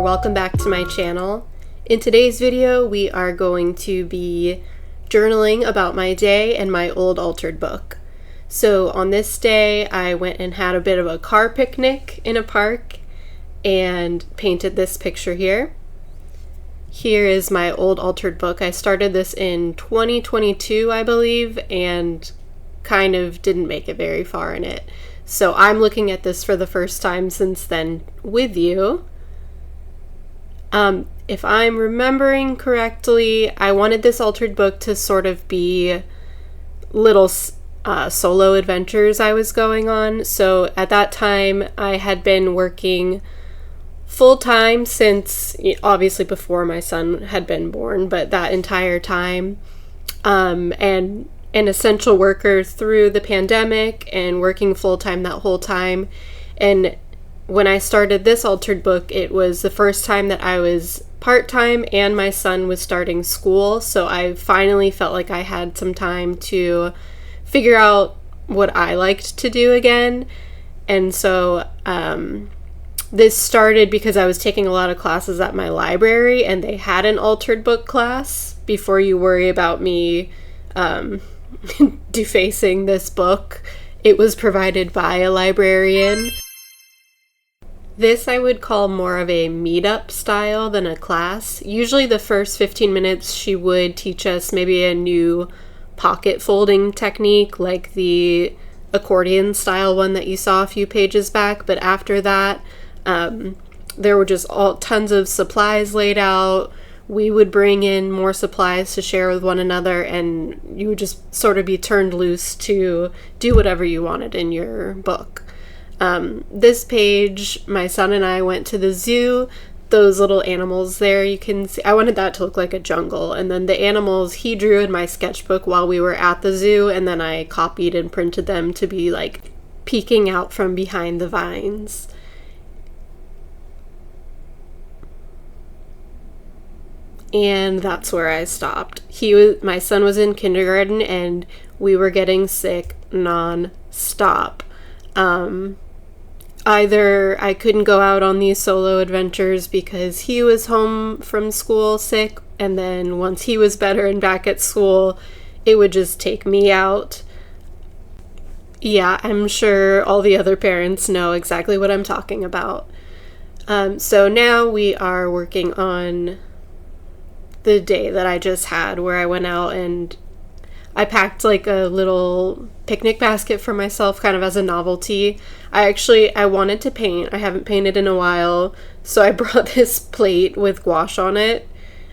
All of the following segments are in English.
welcome back to my channel. In today's video, we are going to be journaling about my day and my old altered book. So on this day, I went and had a bit of a car picnic in a park and painted this picture here. Here is my old altered book. I started this in 2022, I believe, and kind of didn't make it very far in it. So I'm looking at this for the first time since then with you. If I'm remembering correctly, I wanted this altered book to sort of be little solo adventures I was going on. So at that time, I had been working full-time since, obviously before my son had been born, but that entire time, and an essential worker through the pandemic and working full-time that whole time. And when I started this altered book, it was the first time that I was part-time and my son was starting school, so I finally felt like I had some time to figure out what I liked to do again. And so this started because I was taking a lot of classes at my library and they had an altered book class. Before you worry about me defacing this book, it was provided by a librarian. This I would call more of a meetup style than a class. Usually the first 15 minutes she would teach us maybe a new pocket folding technique like the accordion style one that you saw a few pages back, but after that there were just tons of supplies laid out. We would bring in more supplies to share with one another, and you would just sort of be turned loose to do whatever you wanted in your book. This page, my son and I went to the zoo. Those little animals there, you can see, I wanted that to look like a jungle, and then the animals he drew in my sketchbook while we were at the zoo, and then I copied and printed them to be like peeking out from behind the vines. And that's where I stopped. My son was in kindergarten and we were getting sick non-stop. Either I couldn't go out on these solo adventures because he was home from school sick, and then once he was better and back at school, it would just take me out. Yeah, I'm sure all the other parents know exactly what I'm talking about. So now we are working on the day that I just had, where I went out and I packed like a little picnic basket for myself kind of as a novelty. I wanted to paint. I haven't painted in a while, so I brought this plate with gouache on it.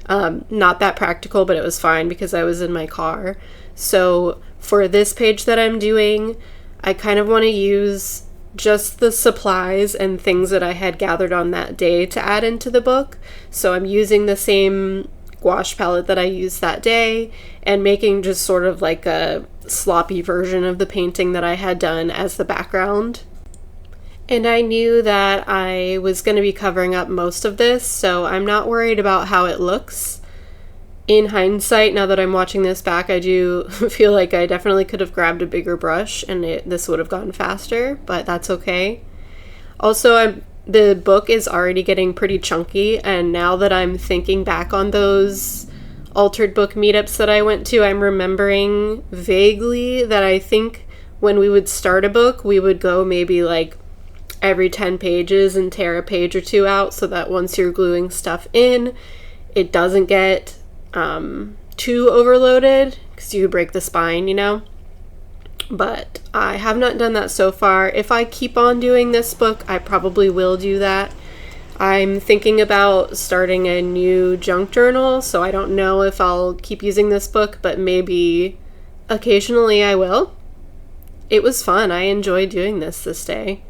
Not that practical, but it was fine because I was in my car. So for this page that I'm doing, I kind of want to use just the supplies and things that I had gathered on that day to add into the book. So I'm using the same gouache palette that I used that day and making just sort of like a sloppy version of the painting that I had done as the background. And I knew that I was going to be covering up most of this, so I'm not worried about how it looks. In hindsight, now that I'm watching this back, I do feel like I definitely could have grabbed a bigger brush and this would have gone faster, but that's okay. Also, the book is already getting pretty chunky, and now that I'm thinking back on those altered book meetups that I went to, I'm remembering vaguely that I think when we would start a book, we would go maybe like every 10 pages and tear a page or two out so that once you're gluing stuff in, it doesn't get too overloaded because you could break the spine, you know? But I have not done that so far. If I keep on doing this book, I probably will do that. I'm thinking about starting a new junk journal, so I don't know if I'll keep using this book, but maybe occasionally I will. It was fun. I enjoyed doing this day.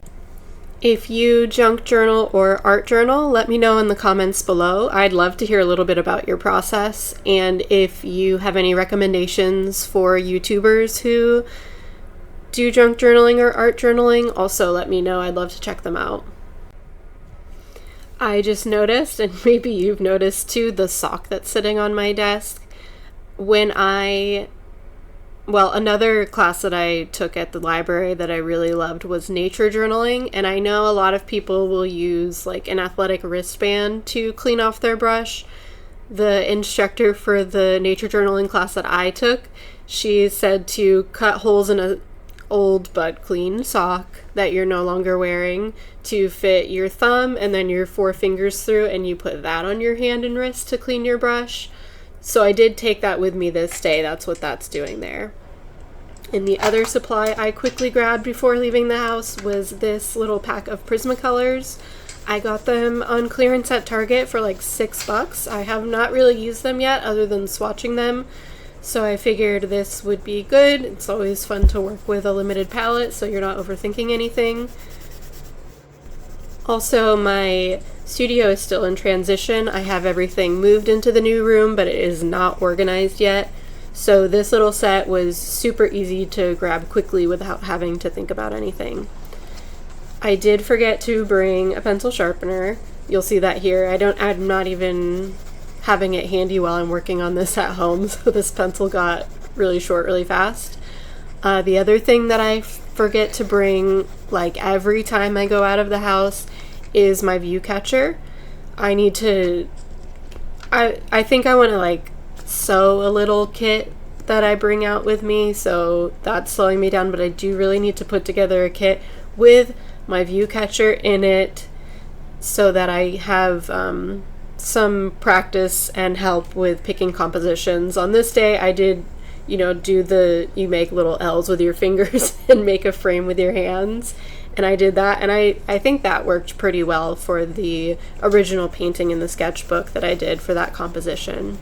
If you junk journal or art journal, let me know in the comments below. I'd love to hear a little bit about your process, and if you have any recommendations for YouTubers who do junk journaling or art journaling, also let me know. I'd love to check them out. I just noticed, and maybe you've noticed too, the sock that's sitting on my desk. When I well, another class that I took at the library that I really loved was nature journaling. And I know a lot of people will use like an athletic wristband to clean off their brush. The instructor for the nature journaling class that I took, she said to cut holes in a old but clean sock that you're no longer wearing to fit your thumb and then your four fingers through, and you put that on your hand and wrist to clean your brush. So I did take that with me this day. That's what that's doing there. And the other supply I quickly grabbed before leaving the house was this little pack of Prismacolors. I got them on clearance at Target for like $6. I have not really used them yet other than swatching them. So I figured this would be good. It's always fun to work with a limited palette so you're not overthinking anything. Also, my studio is still in transition. I have everything moved into the new room, but it is not organized yet. So this little set was super easy to grab quickly without having to think about anything. I did forget to bring a pencil sharpener. You'll see that here. I'm not even having it handy while I'm working on this at home, so this pencil got really short really fast. The other thing that I forget to bring like every time I go out of the house is my view catcher. I think I want to like sew a little kit that I bring out with me, so that's slowing me down, but I do really need to put together a kit with my view catcher in it so that I have some practice and help with picking compositions. On this day I did, you make little L's with your fingers and make a frame with your hands, and I did that, and I think that worked pretty well for the original painting in the sketchbook that I did for that composition.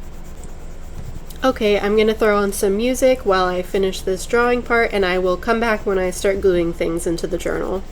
Okay, I'm going to throw on some music while I finish this drawing part, and I will come back when I start gluing things into the journal.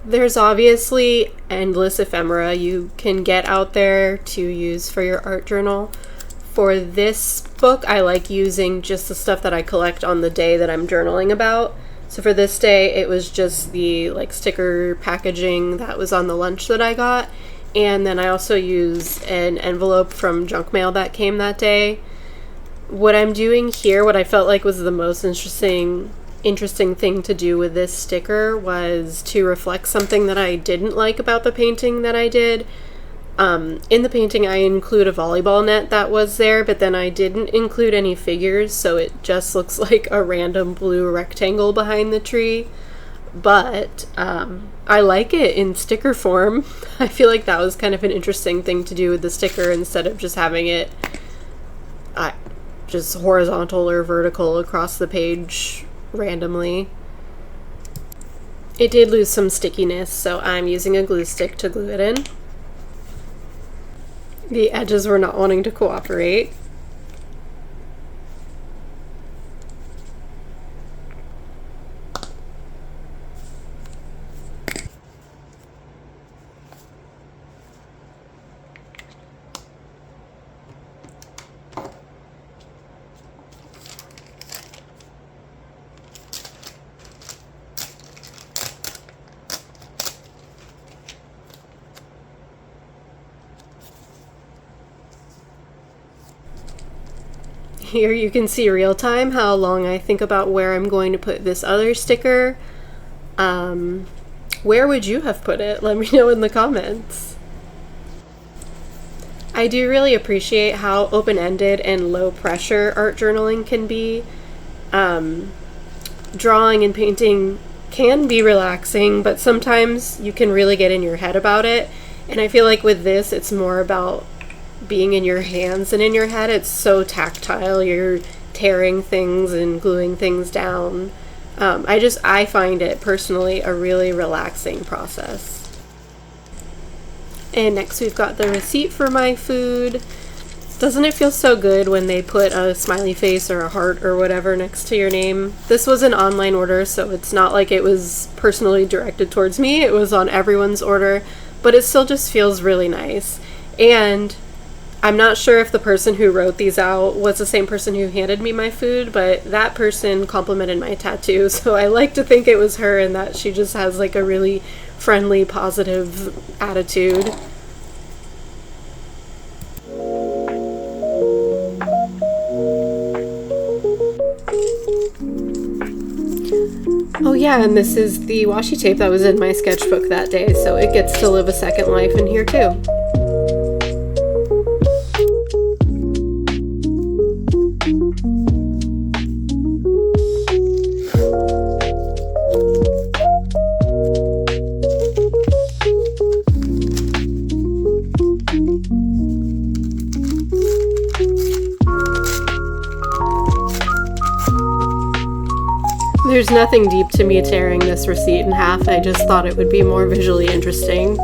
There's obviously endless ephemera you can get out there to use for your art journal. For this book, I like using just the stuff that I collect on the day that I'm journaling about. So for this day, it was just the sticker packaging that was on the lunch that I got. And then I also use an envelope from junk mail that came that day. What I'm doing here, what I felt like was the most interesting thing to do with this sticker was to reflect something that I didn't like about the painting that I did. In the painting, I include a volleyball net that was there, but then I didn't include any figures, so it just looks like a random blue rectangle behind the tree. But I like it in sticker form. I feel like that was kind of an interesting thing to do with the sticker instead of just having it just horizontal or vertical across the page randomly. It did lose some stickiness, so I'm using a glue stick to glue it in. The edges were not wanting to cooperate. Here you can see real time how long I think about where I'm going to put this other sticker. Where would you have put it? Let me know in the comments. I do really appreciate how open-ended and low pressure art journaling can be. Drawing and painting can be relaxing, but sometimes you can really get in your head about it. And I feel like with this, it's more about being in your hands and in your head. It's so tactile. You're tearing things and gluing things down. I find it personally a really relaxing process. And next we've got the receipt for my food. Doesn't it feel so good when they put a smiley face or a heart or whatever next to your name? This was an online order, so it's not like it was personally directed towards me. It was on everyone's order, but it still just feels really nice. And I'm not sure if the person who wrote these out was the same person who handed me my food, but that person complimented my tattoo, so I like to think it was her and that she just has like a really friendly, positive attitude. Oh yeah, and this is the washi tape that was in my sketchbook that day, so it gets to live a second life in here too. There's nothing deep to me tearing this receipt in half. I just thought it would be more visually interesting.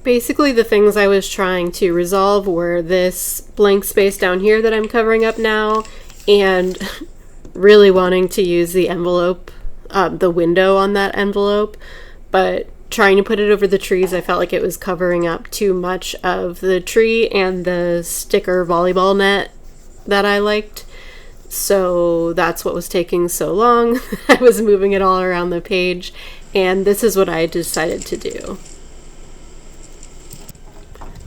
Basically, the things I was trying to resolve were this blank space down here that I'm covering up now, and really wanting to use the envelope, the window on that envelope, but trying to put it over the trees, I felt like it was covering up too much of the tree and the sticker volleyball net that I liked. So that's what was taking so long. I was moving it all around the page, and this is what I decided to do.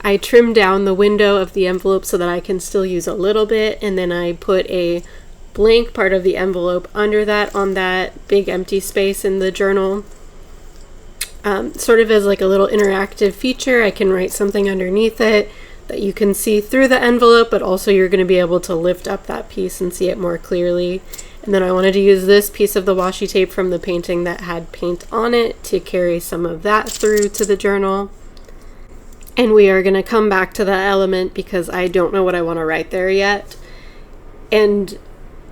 I trimmed down the window of the envelope so that I can still use a little bit, and then I put a blank part of the envelope under that on that big empty space in the journal. Sort of as like a little interactive feature, I can write something underneath it that you can see through the envelope, but also you're going to be able to lift up that piece and see it more clearly. And then I wanted to use this piece of the washi tape from the painting that had paint on it to carry some of that through to the journal. And we are going to come back to that element because I don't know what I want to write there yet. And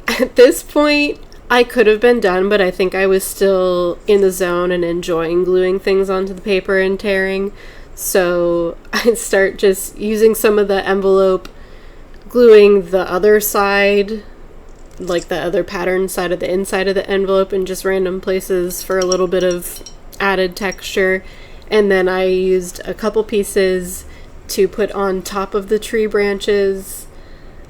at this point, I could have been done, but I think I was still in the zone and enjoying gluing things onto the paper and tearing. So I start just using some of the envelope, gluing the other side, like the other pattern side of the inside of the envelope in just random places for a little bit of added texture. And then I used a couple pieces to put on top of the tree branches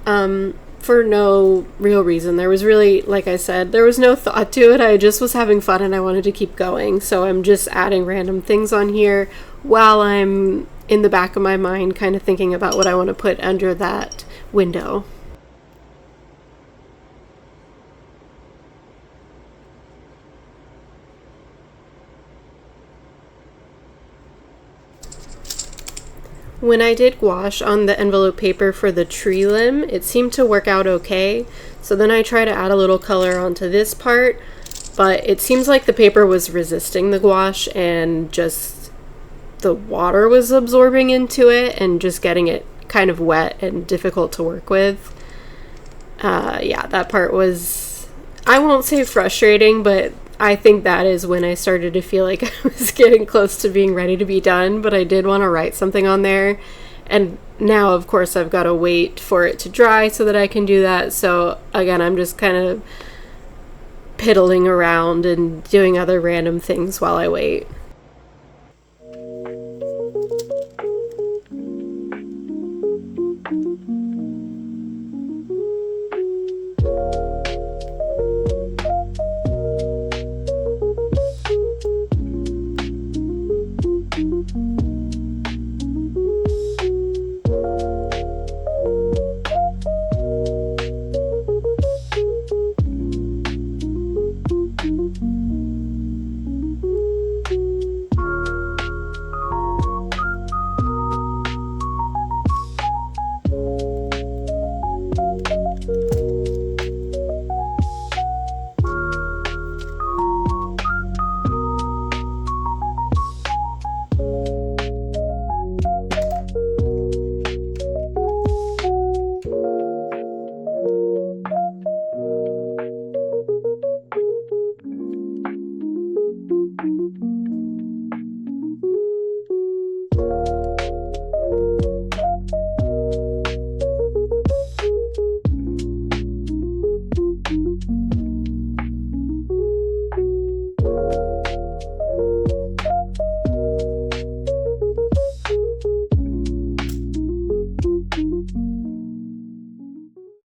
for no real reason. There was really, like I said, there was no thought to it. I just was having fun and I wanted to keep going. So I'm just adding random things on here while I'm in the back of my mind kind of thinking about what I want to put under that window. When I did gouache on the envelope paper for the tree limb, it seemed to work out okay. So then I tried to add a little color onto this part, but it seems like the paper was resisting the gouache and just the water was absorbing into it and just getting it kind of wet and difficult to work with. Yeah, that part was, I won't say frustrating, but I think that is when I started to feel like I was getting close to being ready to be done, but I did want to write something on there. And now, of course, I've got to wait for it to dry so that I can do that. So again, I'm just kind of piddling around and doing other random things while I wait.